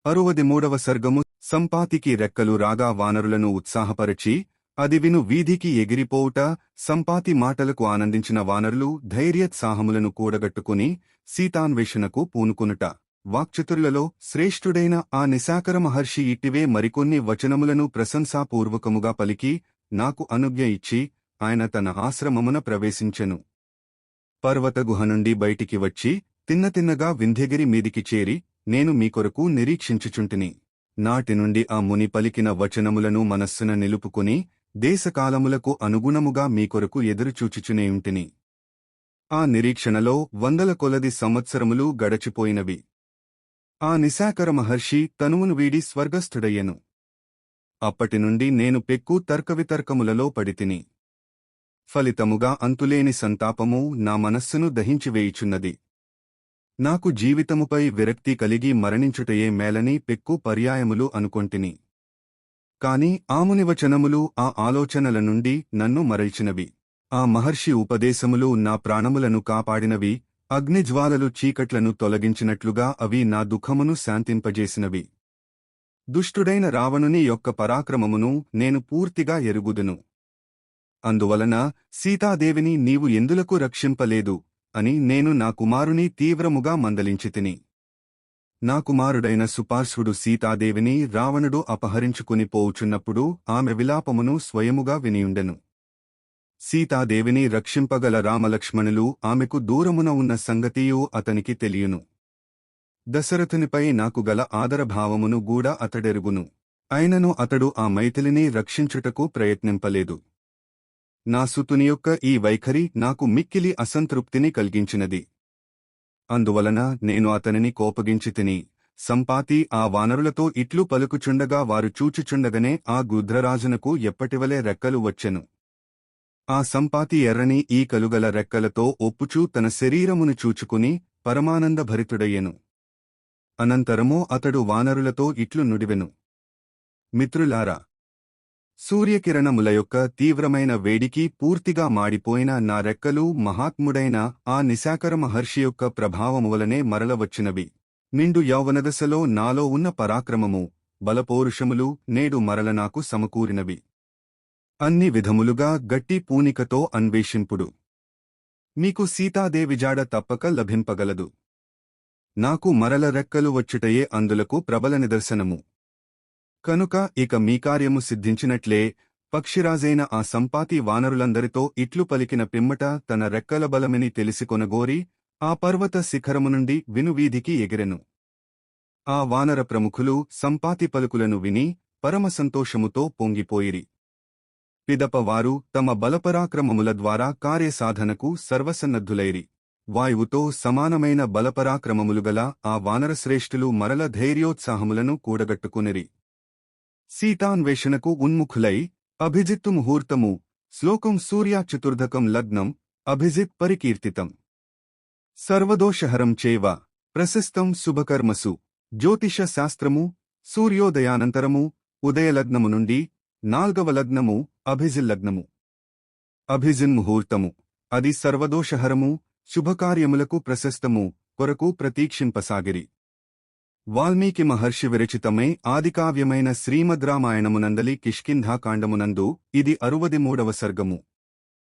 63వ సర్గము. సంపాతికి రెక్కలు రాగా వానరులను ఉత్సాహపరచి అది విను వీధికి ఎగిరిపోవుట. సంపాతి మాటలకు ఆనందించిన వానరులు ధైర్యోత్సాహములను కూడగట్టుకుని సీతాన్వేషణకు పూనుకునుట. వాక్చతురులలో శ్రేష్ఠుడైన ఆ నిశాకర మహర్షి ఇట్టివే మరికొన్ని వచనములను ప్రశంసాపూర్వకముగా పలికి నాకు అనుజ్ఞ ఇచ్చి ఆయన తన ఆశ్రమమున ప్రవేశించెను. పర్వతగుహ నుండి బయటికి వచ్చి తిన్నతిన్నగా వింధ్యగిరి మీదికి చేరి నేను మీ కొరకు నిరీక్షించుచుంటిని. నాటి నుండి ఆ ముని పలికిన వచనములను మనస్సున నిలుపుకుని దేశకాలములకు అనుగుణముగా మీ కొరకు ఎదురుచూచుచునేయుంటిని. ఆ నిరీక్షణలో వందల కొలది సంవత్సరములు గడచిపోయినవి. ఆ నిశాకర మహర్షి తనువును వీడి స్వర్గస్థుడయ్యెను. అప్పటినుండి నేను పెక్కు తర్కవితర్కములలో పడితిని. ఫలితముగా అంతులేని సంతాపము నా మనస్సును దహించివేయుచున్నది. నాకు జీవితముపై విరక్తి కలిగి మరణించుటయే మేలని పెక్కు పర్యాయములు అనుకొంటిని. కాని ఆమునివచనములు ఆ ఆలోచనల నుండి నన్ను మరల్చినవి. ఆ మహర్షి ఉపదేశములు నా ప్రాణములను కాపాడినవి. అగ్నిజ్వాలలు చీకట్లను తొలగించినట్లుగా అవి నా దుఃఖమును శాంతింపజేసినవి. దుష్టుడైన రావణుని యొక్క పరాక్రమమును నేను పూర్తిగా ఎరుగుదును. అందువలన సీతాదేవిని నీవు ఎందులకు రక్షింపలేదు అని నేను నా కుమారుని తీవ్రముగా మందలించితిని. నా కుమారుడైన సుపార్శ్వుడు సీతాదేవిని రావణుడు అపహరించుకుని పోవుచున్నప్పుడు ఆమె విలాపమును స్వయముగా వినియుండెను. సీతాదేవిని రక్షింపగల రామలక్ష్మణులు ఆమెకు దూరమున ఉన్న సంగతియూ అతనికి తెలియును. దశరథునిపై నాకు గల ఆదరభావమును గూడా అతడెరుగును. అయినను అతడు ఆ మైథిలిని రక్షించుటకు ప్రయత్నింపలేదు. నా సుతుని యొక్క ఈ వైఖరి నాకు మిక్కిలి అసంతృప్తిని కలిగించినది. అందువలన నేను అతనిని కోపగించితిని. సంపాతి ఆ వానరులతో ఇట్లు పలుకుచుండగా వారు చూచుచుండగనే ఆ గృధ్రరాజునకు ఎప్పటివలే రెక్కలు వచ్చెను. ఆ సంపాతి ఎర్రని ఈ కలుగల రెక్కలతో ఒప్పుచూ తన శరీరమును చూచుకుని పరమానందభరితుడయ్యెను. అనంతరమో అతడు వానరులతో ఇట్లు నుడివెను. మిత్రులారా, సూర్యకిరణముల యొక్క తీవ్రమైన వేడికి పూర్తిగా మాడిపోయిన నా రెక్కలు మహాత్ముడైన ఆ నిశాకర మహర్షి యొక్క ప్రభావమువలనే మరలవచ్చినవి. నిండు యౌవనదశలో నాలో ఉన్న పరాక్రమము, బలపౌరుషములు నేడు మరల నాకు సమకూరినవి. అన్ని విధములుగా గట్టి పూనికతో అన్వేషింపుడు. మీకు సీతాదేవిజాడ తప్పక లభింపగలదు. నాకు మరల రెక్కలు వచ్చుటయే అందులకు ప్రబల నిదర్శనము. కనుక ఇక మీ కార్యము సిద్ధించినట్లే. పక్షిరాజైన ఆ సంపాతి వానరులందరితో ఇట్లు పలికిన పిమ్మట తన రెక్కల బలమిని తెలిసికొనగోరి ఆ పర్వత శిఖరము నుండి వినువీధికి ఎగిరెను. ఆ వానర ప్రముఖులు సంపాతి పలుకులను విని పరమసంతోషముతో పొంగిపోయిరి. పిదప వారు తమ బలపరాక్రమముల ద్వారా కార్యసాధనకు సర్వసన్నద్ధులైరి. వాయువుతో సమానమైన బలపరాక్రమములుగల ఆ వానరశ్రేష్ఠులు మరల ధైర్యోత్సాహములను కూడగట్టుకునిరి. సీతాన్వేషణకు ఉన్ముఖులై అభిజిత్తు ముహూర్తము. శ్లోకం సూర్యాచతుర్ధకం లగ్నం అభిజిత్ పరికీర్తితం. సర్వదోషహరం చేవ ప్రశస్తం శుభకర్మసు. జ్యోతిష శాస్త్రము. సూర్యోదయానంతరము ఉదయలగ్నము నుండి 4వ లగ్నము అభిజిల్లగ్నము. అభిజిన్ముహూర్తము అది సర్వదోషహరము, శుభకార్యములకు ప్రశస్తము కొరకు ప్రతీక్షింపసాగిరి. వాల్మీకి మహర్షి విరచితమై ఆదికావ్యమైన శ్రీమద్రామాయణమునందలి కిష్కింధాకాండమునందు ఇది 63వ సర్గము.